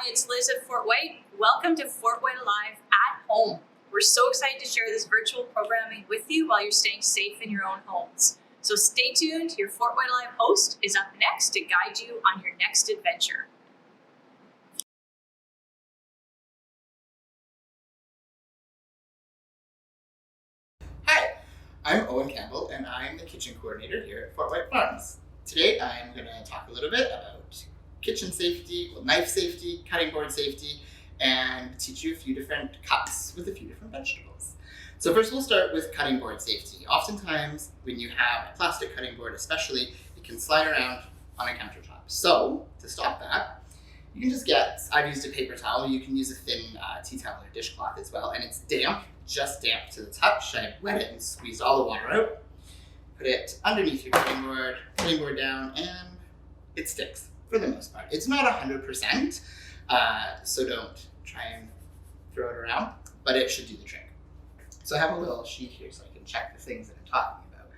Hi, it's Liz at Fort White. Welcome to Fort White Alive at Home. We're so excited to share this virtual programming with you while you're staying safe in your own homes. So stay tuned. Your Fort White Alive host is up next to guide you on your next adventure. Hi, I'm Owen Campbell and I'm the kitchen coordinator here at Fort White Farms. Today I'm going to talk a little bit about kitchen safety, knife safety, cutting board safety, and teach you a few different cuts with a few different vegetables. So first we'll start with cutting board safety. Oftentimes when you have a plastic cutting board especially, it can slide around on a countertop. So to stop that, you can just get, I've used a paper towel, you can use a thin tea towel or dishcloth as well, and it's damp, just damp to the touch. I wet it and squeezed all the water out, put it underneath your cutting board down, and it sticks for the most part. It's not 100%, so don't try and throw it around, but it should do the trick. So I have a little sheet here so I can check the things that I'm talking about.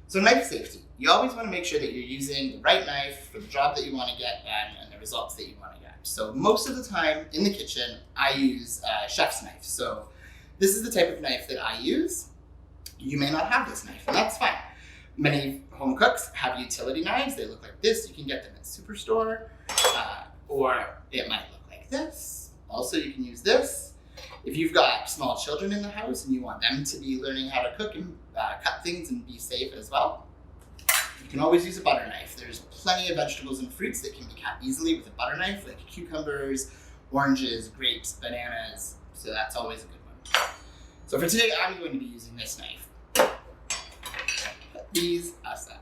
So knife safety. You always want to make sure that you're using the right knife for the job that you want to get done and the results that you want to get. So most of the time in the kitchen, I use a chef's knife. So this is the type of knife that I use. You may not have this knife, and that's fine. Many home cooks have utility knives. They look like this. You can get them at Superstore, or it might look like this. Also, you can use this. If you've got small children in the house and you want them to be learning how to cook and cut things and be safe as well, you can always use a butter knife. There's plenty of vegetables and fruits that can be cut easily with a butter knife, like cucumbers, oranges, grapes, bananas. So that's always a good one. So for today, I'm going to be using this knife. Put these aside.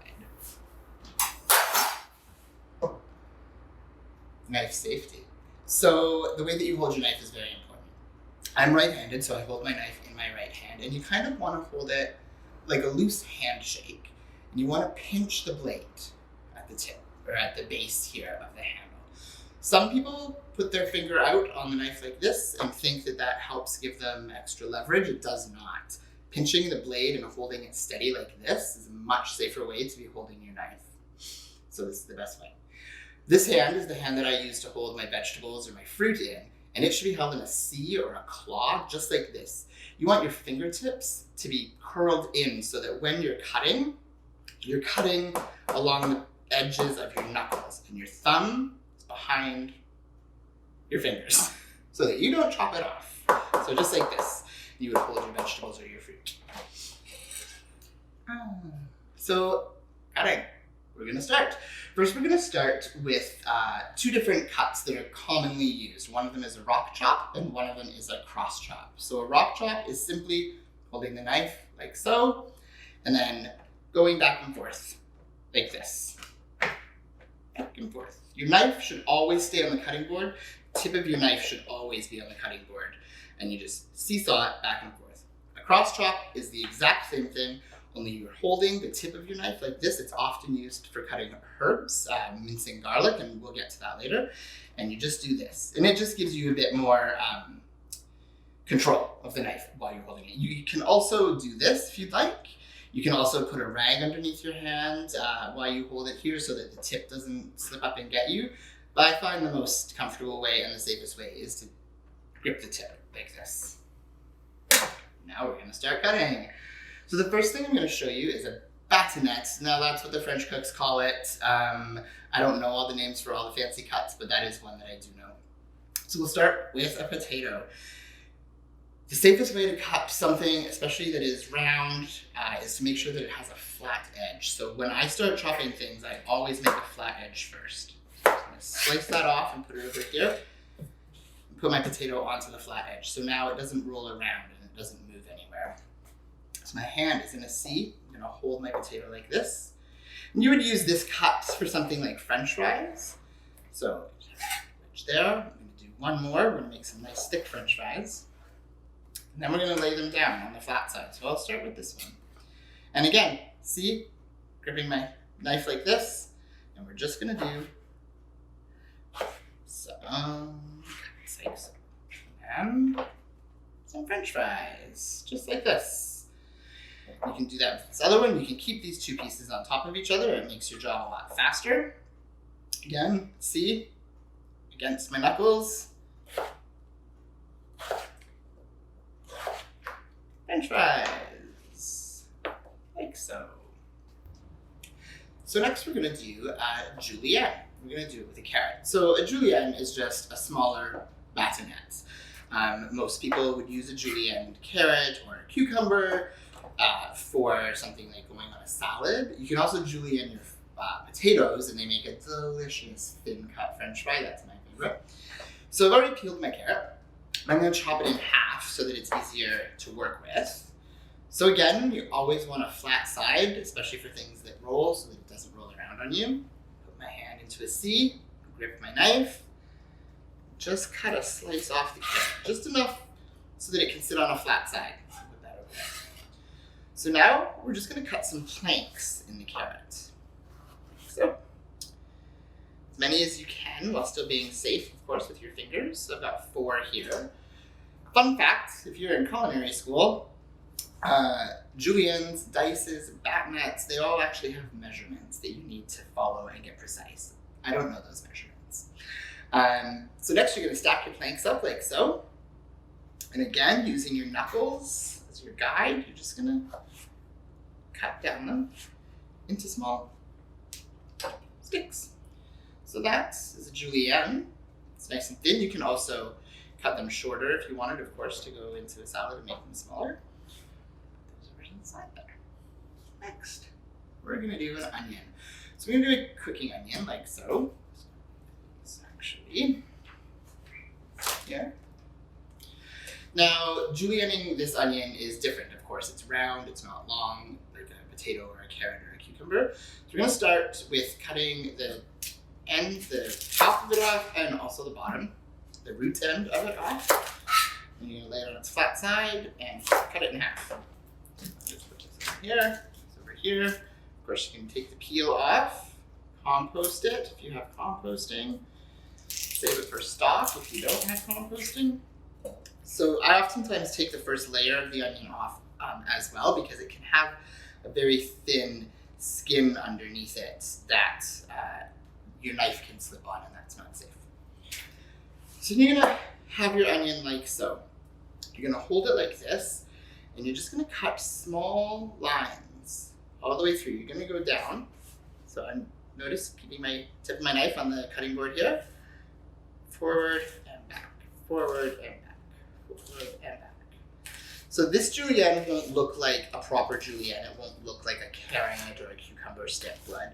Knife safety. So the way that you hold your knife is very important. I'm right-handed, so I hold my knife in my right hand, and you kind of want to hold it like a loose handshake. And you want to pinch the blade at the tip, or at the base here of the handle. Some people put their finger out on the knife like this and think that that helps give them extra leverage. It does not. Pinching the blade and holding it steady like this is a much safer way to be holding your knife. So this is the best way. This hand is the hand that I use to hold my vegetables or my fruit in, and it should be held in a C or a claw, just like this. You want your fingertips to be curled in so that when you're cutting along the edges of your knuckles, and your thumb is behind your fingers so that you don't chop it off. So just like this, you would hold your vegetables or your fruit. So cutting, we're gonna start. First, we're gonna start with two different cuts that are commonly used. One of them is a rock chop and one of them is a cross chop. So a rock chop is simply holding the knife like so, and then going back and forth like this. Back and forth. Your knife should always stay on the cutting board. Tip of your knife should always be on the cutting board, and you just seesaw it back and forth. A cross chop is the exact same thing, only you're holding the tip of your knife like this. It's often used for cutting herbs, mincing garlic, and we'll get to that later. And you just do this. And it just gives you a bit more control of the knife while you're holding it. You can also do this if you'd like. You can also put a rag underneath your hand while you hold it here so that the tip doesn't slip up and get you. But I find the most comfortable way and the safest way is to grip the tip like this. Now we're gonna start cutting. So the first thing I'm going to show you is a bassinet. Now that's what the French cooks call it. I don't know all the names for all the fancy cuts, but that is one that I do know. So we'll start with a potato. The safest way to cut something, especially that is round, is to make sure that it has a flat edge. So when I start chopping things, I always make a flat edge first. So I'm going to slice that off and put it over here, and put my potato onto the flat edge. So now it doesn't roll around and it doesn't move anywhere. So my hand is in a C. I'm going to hold my potato like this. And you would use this cut for something like French fries. So wedge there. I'm going to do one more. We're going to make some nice thick French fries. And then we're going to lay them down on the flat side. So I'll start with this one. And again, see, gripping my knife like this. And we're just going to do some cuts like so. And some French fries, just like this. You can do that with this other one. You can keep these two pieces on top of each other. It makes your job a lot faster. Again, see? against my knuckles. French fries, like so. So next we're gonna do a julienne. We're gonna do it with a carrot. So a julienne is just a smaller batonette. Most people would use a julienne carrot or a cucumber for something like going on a salad. You can also julienne your potatoes, and they make a delicious thin cut French fry. That's my favorite. So I've already peeled my carrot. I'm going to chop it in half so that it's easier to work with. So again, you always want a flat side, especially for things that roll, so that it doesn't roll around on you. Put my hand into a C, grip my knife, just cut a slice off the carrot, just enough so that it can sit on a flat side. Put that over there. So now we're just going to cut some planks in the carrot. So, as many as you can while still being safe, of course, with your fingers. So I've got 4 here. Fun fact, if you're in culinary school, juliennes, dices, batonets, they all actually have measurements that you need to follow and get precise. I don't know those measurements. So next you're going to stack your planks up like so. And again, using your knuckles as your guide, you're just going to cut down them into small sticks. So that is a julienne. It's nice and thin. You can also cut them shorter if you wanted, of course, to go into a salad and make them smaller. There's a version inside there. Next, we're going to do an onion. So we're going to do a cooking onion like so. It's actually here. Now, julienning this onion is different, of course. It's round, it's not long, like a potato or a carrot or a cucumber. So we're going to start with cutting the end, the top of it off, and also the bottom, the root end of it off. And you're going to lay it on its flat side and cut it in half. Just put this over here, this over here. Of course, you can take the peel off, compost it if you have composting. Save it for stock if you don't have composting. So I oftentimes take the first layer of the onion off as well, because it can have a very thin skin underneath it that your knife can slip on, and that's not safe. So you're gonna have your onion like so. You're gonna hold it like this, and you're just gonna cut small lines all the way through. You're gonna go down. So I'm notice keeping my tip of my knife on the cutting board here. Forward and back, forward and back, forward and back. So this julienne won't look like a proper julienne. It won't look like a carrot or a cucumber stick blood.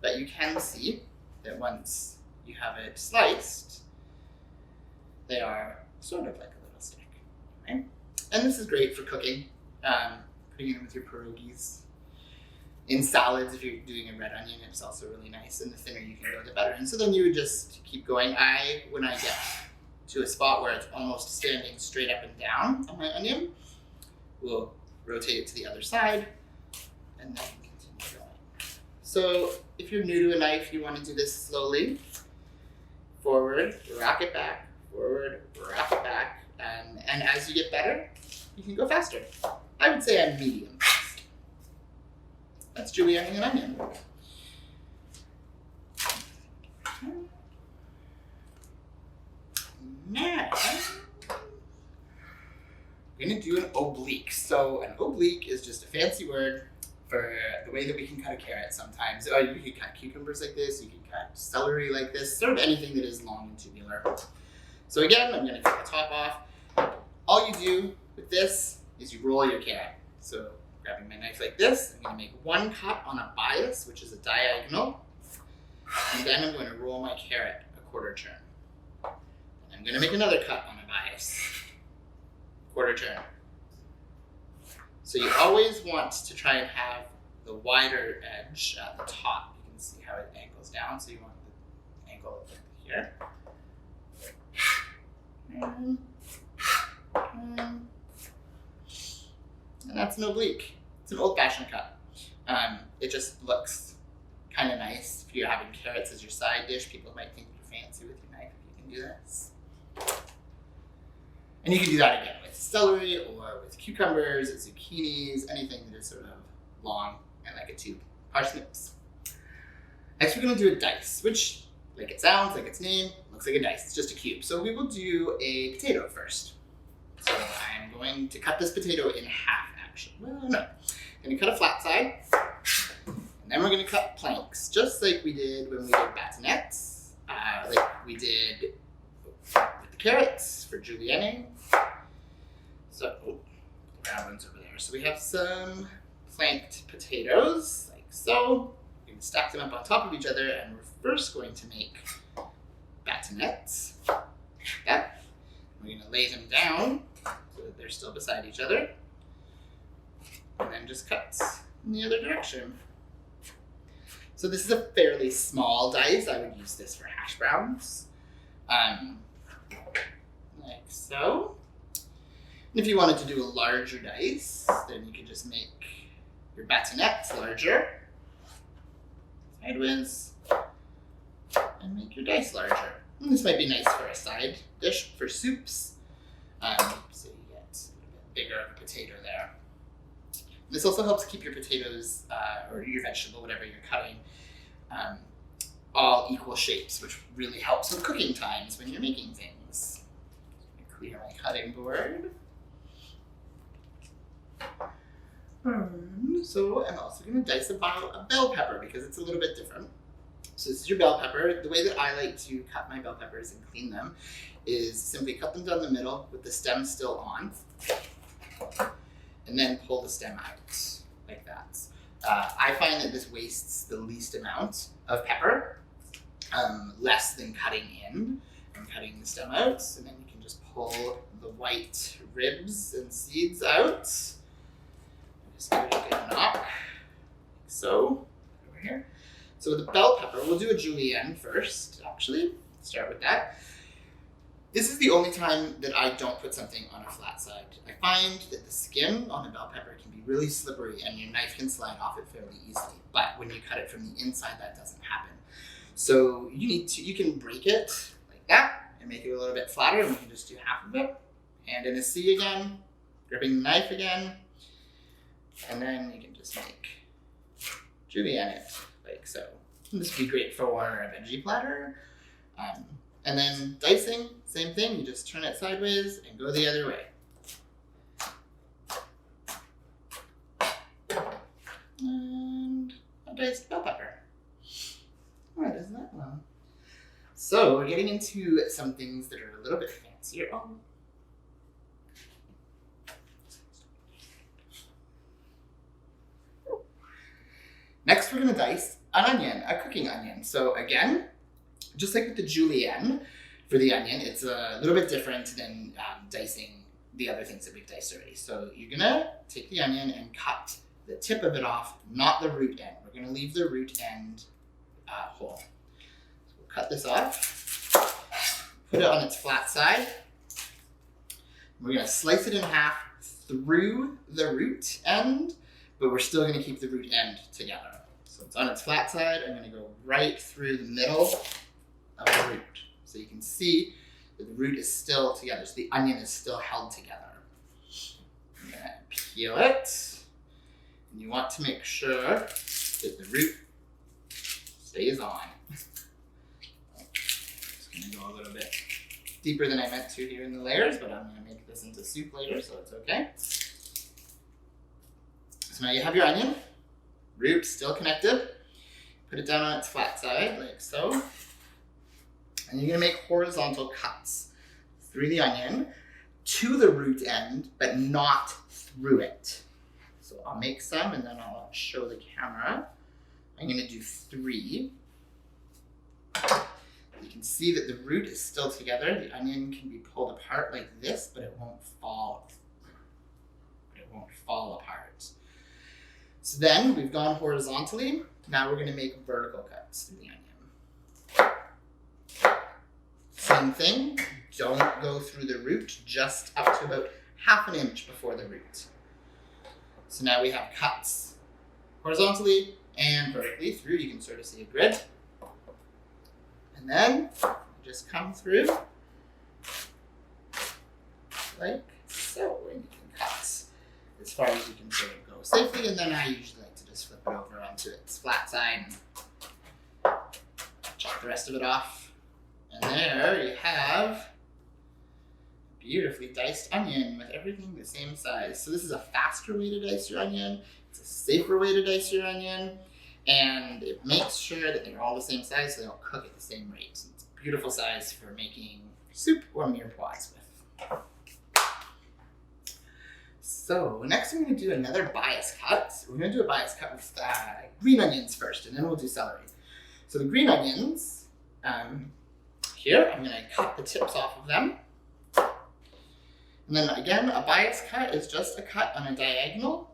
But you can see that once you have it sliced, they are sort of like a little stick. Right? And this is great for cooking, putting it in with your pierogies. In salads, if you're doing a red onion, it's also really nice, and the thinner you can go, the better. And so then you would just keep going. When I get to a spot where it's almost standing straight up and down on my onion, we'll rotate it to the other side, and then continue going. So if you're new to a knife, you want to do this slowly. Forward, rock it back, forward, rock it back, and as you get better, you can go faster. I would say I'm medium fast. That's julienning an onion. Now, we're going to do an oblique. So an oblique is just a fancy word for the way that we can cut a carrot sometimes. You can cut cucumbers like this, you can cut celery like this, sort of anything that is long and tubular. So again, I'm going to take the top off. All you do with this is you roll your carrot. So grabbing my knife like this, I'm going to make one cut on a bias, which is a diagonal, and then I'm going to roll my carrot a quarter turn. And I'm going to make another cut on a bias, quarter turn. So you always want to try and have the wider edge at the top. You can see how it angles down, so you want the angle here. And that's an oblique. It's an old-fashioned cut. It just looks kind of nice. If you're having carrots as your side dish, people might think you're fancy with your knife if you can do this. And you can do that again with celery or with cucumbers, zucchinis, anything that is sort of long and like a tube. Parsnips. Next we're going to do a dice, which, like it sounds, like its name, looks like a dice. It's just a cube. So we will do a potato first. So I'm going to cut this potato in half, actually. Well, no. I'm going to cut a flat side. And then we're going to cut planks, just like we did when we did batonets, like we did with the carrots for julienning. So, the brown one's over there. So we have some planked potatoes, like so. We're going to stack them up on top of each other, and we're first going to make batonets, like that. We're going to lay them down so that they're still beside each other, and then just cut in the other direction. So this is a fairly small dice. I would use this for hash browns, like so. And if you wanted to do a larger dice, then you could just make your batonets larger, sideways, and make your dice larger. And this might be nice for a side dish for soups. So you get a little bit bigger of a potato there. This also helps keep your potatoes or your vegetable, whatever you're cutting, all equal shapes, which really helps with cooking times when you're making things. Clear my cutting board. So I'm also going to dice a bell pepper because it's a little bit different. So this is your bell pepper. The way that I like to cut my bell peppers and clean them is simply cut them down the middle with the stem still on, and then pull the stem out like that. I find that this wastes the least amount of pepper, less than cutting in and cutting the stem out. And then you can just pull the white ribs and seeds out. Just give it a good knock, like so, over here. So with the bell pepper, we'll do a julienne first, actually. Start with that. This is the only time that I don't put something on a flat side. I find that the skin on a bell pepper can be really slippery and your knife can slide off it fairly easily. But when you cut it from the inside, that doesn't happen. So you can break it like that and make it a little bit flatter, and we can just do half of it. Hand in a C again, gripping the knife again, and then you can just make julienne it like so. And this would be great for a veggie platter. And then dicing, same thing, you just turn it sideways and go the other way. And a diced bell pepper. Alright, isn't that well? So we're getting into some things that are a little bit fancier. Oh. Next, we're going to dice an onion, a cooking onion. So again, just like with the julienne for the onion, it's a little bit different than dicing the other things that we've diced already. So you're going to take the onion and cut the tip of it off, not the root end. We're going to leave the root end whole. So we'll cut this off, put it on its flat side. We're going to slice it in half through the root end, but we're still going to keep the root end together. So it's on its flat side. I'm going to go right through the middle of the root. So you can see that the root is still together. So the onion is still held together. I'm going to peel it. And you want to make sure that the root stays on. Just going to go a little bit deeper than I meant to here in the layers, but I'm going to make this into soup later, so it's okay. So now you have your onion, root still connected. Put it down on its flat side, like so. And you're going to make horizontal cuts through the onion to the root end, but not through it. So I'll make some and then I'll show the camera. I'm going to do 3. You can see that the root is still together. The onion can be pulled apart like this, but it won't fall. It won't fall apart. So then we've gone horizontally. Now we're going to make vertical cuts through the onion. Same thing. Don't go through the root, just up to about ½ an inch before the root. So now we have cuts horizontally and vertically through. You can sort of see a grid. And then just come through like so, and you can cut as far as you can sort of go safely. And then I usually like to just flip it over onto its flat side and chop the rest of it off. And there you have beautifully diced onion with everything the same size. So this is a faster way to dice your onion. It's a safer way to dice your onion. And it makes sure that they're all the same size so they don't cook at the same rate. It's a beautiful size for making soup or mirepoix with. So next I'm going to do another bias cut. We're going to do a bias cut with green onions first, and then we'll do celery. So the green onions, here, I'm going to cut the tips off of them. And then again, a bias cut is just a cut on a diagonal.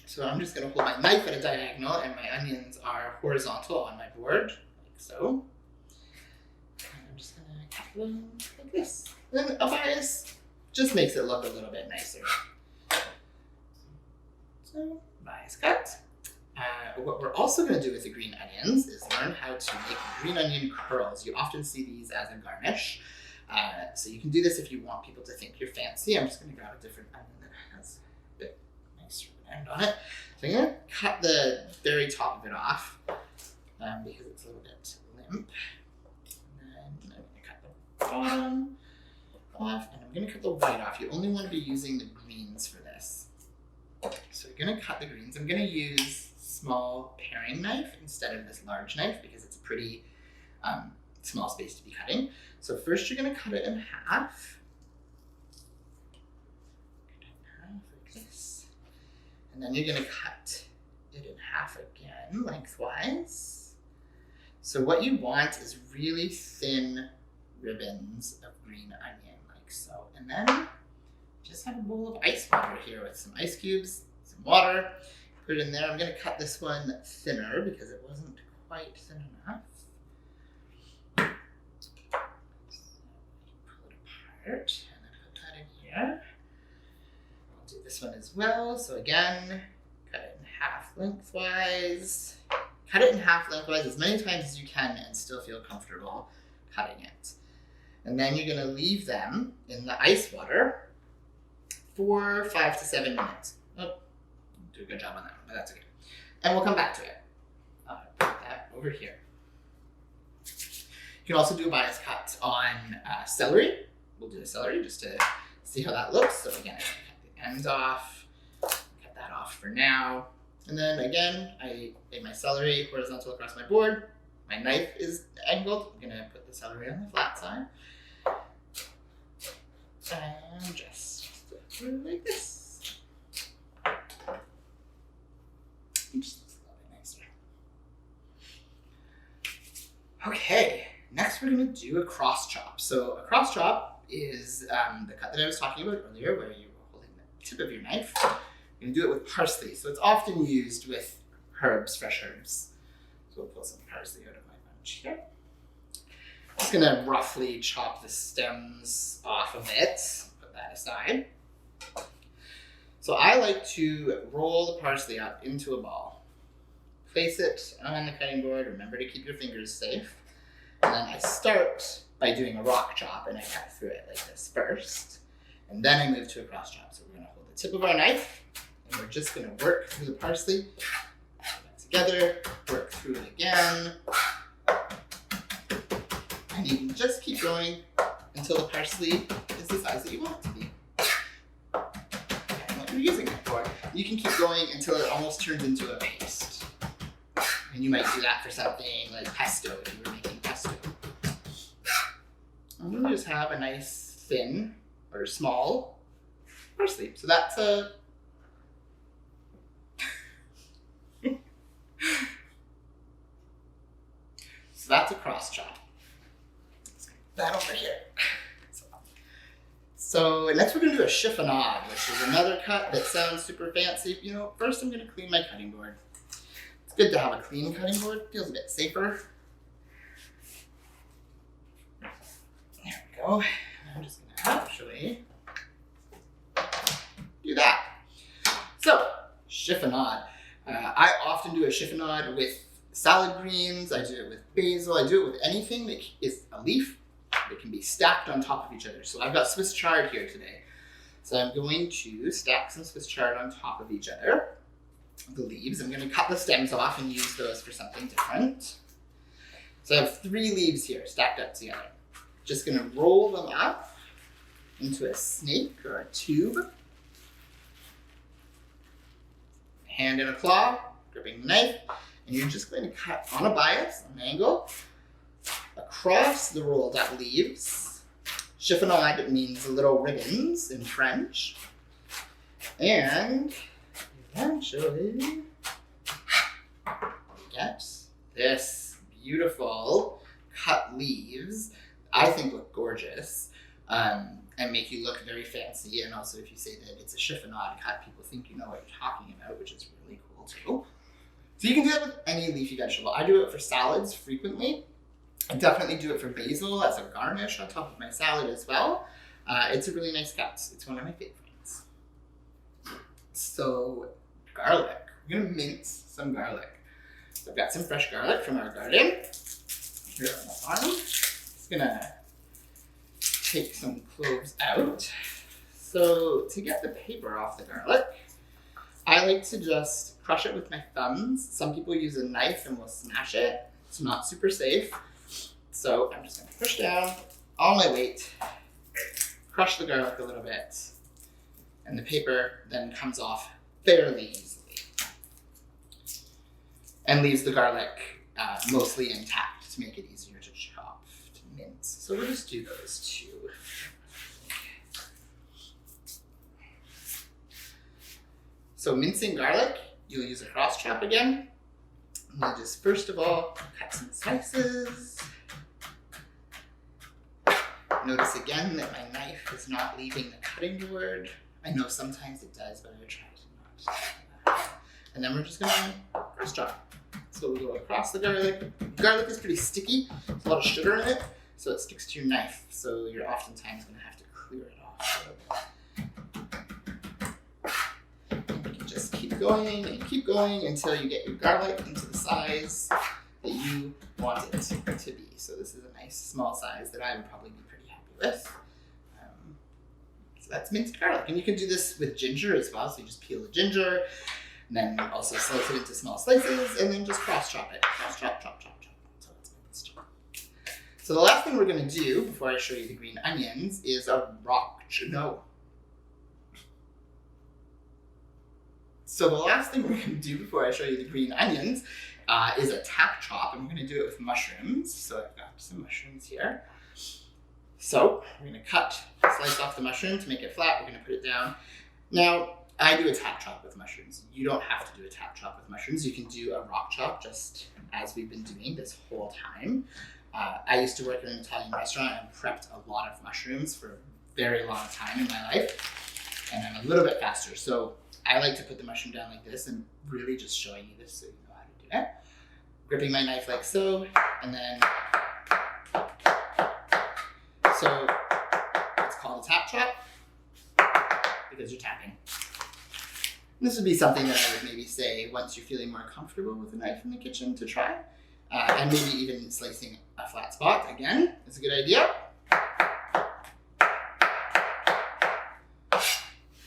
So I'm just going to hold my knife at a diagonal, and my onions are horizontal on my board, like so. And I'm just going to cut them like this. And then a bias just makes it look a little bit nicer. So, bias cut. What we're also going to do with the green onions is learn how to make green onion curls. You often see these as a garnish. So you can do this if you want people to think you're fancy. I'm just going to grab a different onion that has a bit nicer end on it. So I'm going to cut the very top of it off because it's a little bit limp. And then I'm going to cut the bottom off, and I'm going to cut the white off. You only want to be using the greens for this. So you're going to cut the greens. I'm going to use small paring knife instead of this large knife because it's a pretty small space to be cutting. So first you're going to cut it in half. Cut it in half like this. And then you're going to cut it in half again, lengthwise. So what you want is really thin ribbons of green onion, like so. And then just have a bowl of ice water here with some ice cubes, some water. Put it in there. I'm going to cut this one thinner because it wasn't quite thin enough. Pull it apart and then put that in here. I'll do this one as well. So again, cut it in half lengthwise. Cut it in half lengthwise as many times as you can and still feel comfortable cutting it. And then you're going to leave them in the ice water for 5 to 7 minutes. Oh, do a good job on that one, but that's okay. And we'll come back to it. I'll put that over here. You can also do a bias cut on celery. We'll do the celery just to see how that looks. So again, I cut the ends off. Cut that off for now. And then again, I made my celery horizontal across my board. My knife is angled. I'm gonna put the celery on the flat side. And just flip through like this. It just looks a little bit nicer. Okay, next we're gonna do a cross chop. So a cross chop is the cut that I was talking about earlier where you were holding the tip of your knife. You're gonna do it with parsley. So it's often used with herbs, fresh herbs. So we'll pull some parsley out of my bunch here. I'm just gonna roughly chop the stems off of it. Put that aside. So I like to roll the parsley up into a ball. Place it on the cutting board. Remember to keep your fingers safe. And then I start by doing a rock chop, and I cut through it like this first. And then I move to a cross chop. So we're gonna hold the tip of our knife, and we're just gonna work through the parsley. Put that together, work through it again. And you can just keep going until the parsley is the size that you want it to be. And what you're using it for. You can keep going until it almost turns into a paste. And you might do that for something like pesto if you were making pesto. And then you just have a nice thin or small parsley. So that's a cross chop. That over here. So next we're going to do a chiffonade, which is another cut that sounds super fancy. You know, first I'm going to clean my cutting board. It's good to have a clean cutting board. It feels a bit safer. There we go. I'm just going to actually do that. So, chiffonade. I often do a chiffonade with salad greens. I do it with basil. I do it with anything that is a leaf that can be stacked on top of each other. So I've got Swiss chard here today. So I'm going to stack some Swiss chard on top of each other. The leaves, I'm going to cut the stems off and use those for something different. So I have 3 leaves here stacked up together. Just gonna roll them up into a snake or a tube. Hand in a claw, gripping the knife, and you're just going to cut on a bias, on an angle, across the rolled up leaves. Chiffonade means little ribbons in French. And eventually get this beautiful cut leaves. I think look gorgeous and make you look very fancy. And also if you say that it's a chiffonade cut, people think you know what you're talking about, which is really cool too. So you can do that with any leafy vegetable. I do it for salads frequently. I definitely do it for basil as a garnish on top of my salad as well. It's a really nice cut. It's one of my favorites. So garlic. We're gonna mince some garlic. So I've got some fresh garlic from our garden here on the farm. Just gonna take some cloves out. So to get the paper off the garlic, I like to just crush it with my thumbs. Some people use a knife and will smash it. It's not super safe. So I'm just gonna push down all my weight, crush the garlic a little bit, and the paper then comes off fairly easily. And leaves the garlic mostly intact to make it easier to chop, to mince. So we'll just do those 2. So mincing garlic, you'll use a cross chop again. And you'll just first of all cut some slices. Notice again that my knife is not leaving the cutting board. I know sometimes it does, but I try to not do that. And then we're just gonna cross chop. So we'll go across the garlic. Garlic is pretty sticky. There's a lot of sugar in it, so it sticks to your knife. So you're oftentimes gonna have to clear it off a little bit. And you can just keep going and keep going until you get your garlic into the size that you want it to be. So this is a nice small size that I would probably be pretty happy with. So that's minced garlic. And you can do this with ginger as well. So you just peel the ginger, and then also slice it into small slices, and then just cross chop it. Cross chop, chop, chop, chop. So it's minced. So the last thing we're gonna do before I show you the green onions is So the last thing we're gonna do before I show you the green onions is a tack chop, and we're gonna do it with mushrooms. So I've got some mushrooms here. So we're gonna slice off the mushroom to make it flat. We're gonna put it down. Now, I do a tack chop with mushrooms. You don't have to do a tack chop with mushrooms. You can do a rock chop, just as we've been doing this whole time. I used to work in an Italian restaurant and prepped a lot of mushrooms for a very long time in my life, and I'm a little bit faster. So I like to put the mushroom down like this and really just showing you this so you know how to do it. Gripping my knife like so, and then, so it's called a tap chop because you're tapping. And this would be something that I would maybe say once you're feeling more comfortable with a knife in the kitchen to try. And maybe even slicing a flat spot, again, is a good idea.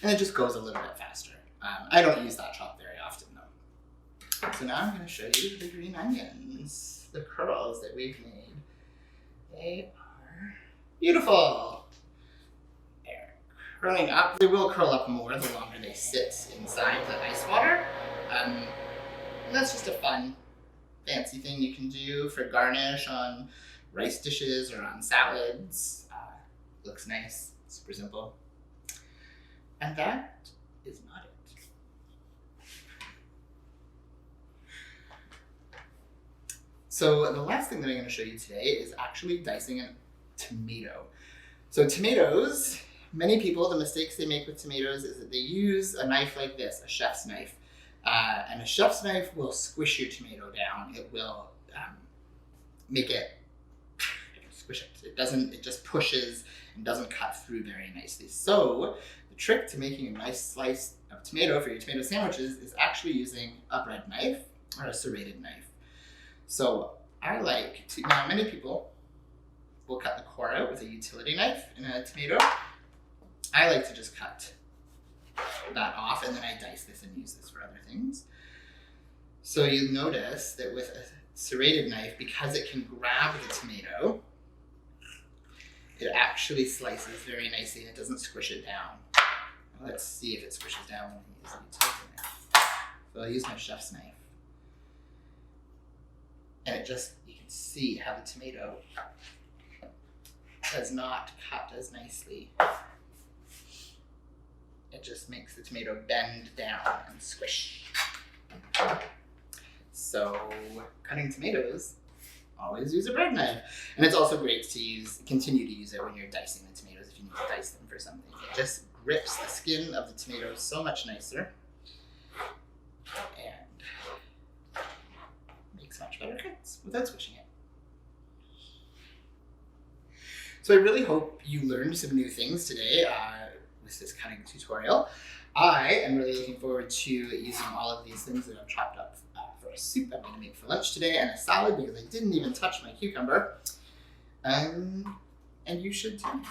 And it just goes a little bit faster. I don't use that chop very often though. So now I'm gonna show you the green onions, the curls that we've made. They are beautiful. They're curling up. They will curl up more the longer they sit inside the ice water. And that's just a fun, fancy thing you can do for garnish on rice dishes or on salads. Looks nice, super simple. And that is not it. So the last thing that I'm going to show you today is actually dicing a tomato. So tomatoes, many people, the mistakes they make with tomatoes is that they use a knife like this, a chef's knife. And a chef's knife will squish your tomato down. It will make it squish it. It just pushes and doesn't cut through very nicely. So the trick to making a nice slice of tomato for your tomato sandwiches is actually using a bread knife or a serrated knife. So I like to, now many people will cut the core out with a utility knife in a tomato. I like to just cut that off and then I dice this and use this for other things. So you'll notice that with a serrated knife, because it can grab the tomato, it actually slices very nicely and it doesn't squish it down. Let's see if it squishes down when I use a utility knife. So I'll use my chef's knife. And it just, you can see how the tomato does not cut as nicely. It just makes the tomato bend down and squish. So cutting tomatoes, always use a bread knife. And it's also great to continue to use it when you're dicing the tomatoes if you need to dice them for something. It just grips the skin of the tomatoes so much nicer and makes much better cuts without squishing it. So I really hope you learned some new things today with this cutting tutorial. I am really looking forward to using all of these things that I've chopped up for a soup I'm going to make for lunch today, and a salad because I didn't even touch my cucumber. And you should too.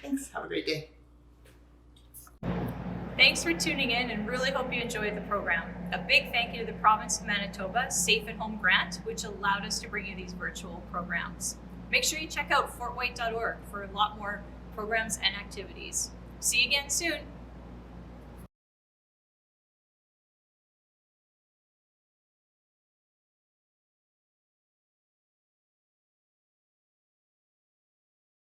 Thanks. Have a great day. Thanks for tuning in and really hope you enjoyed the program. A big thank you to the Province of Manitoba Safe at Home Grant, which allowed us to bring you these virtual programs. Make sure you check out fortwhite.org for a lot more programs and activities. See you again soon.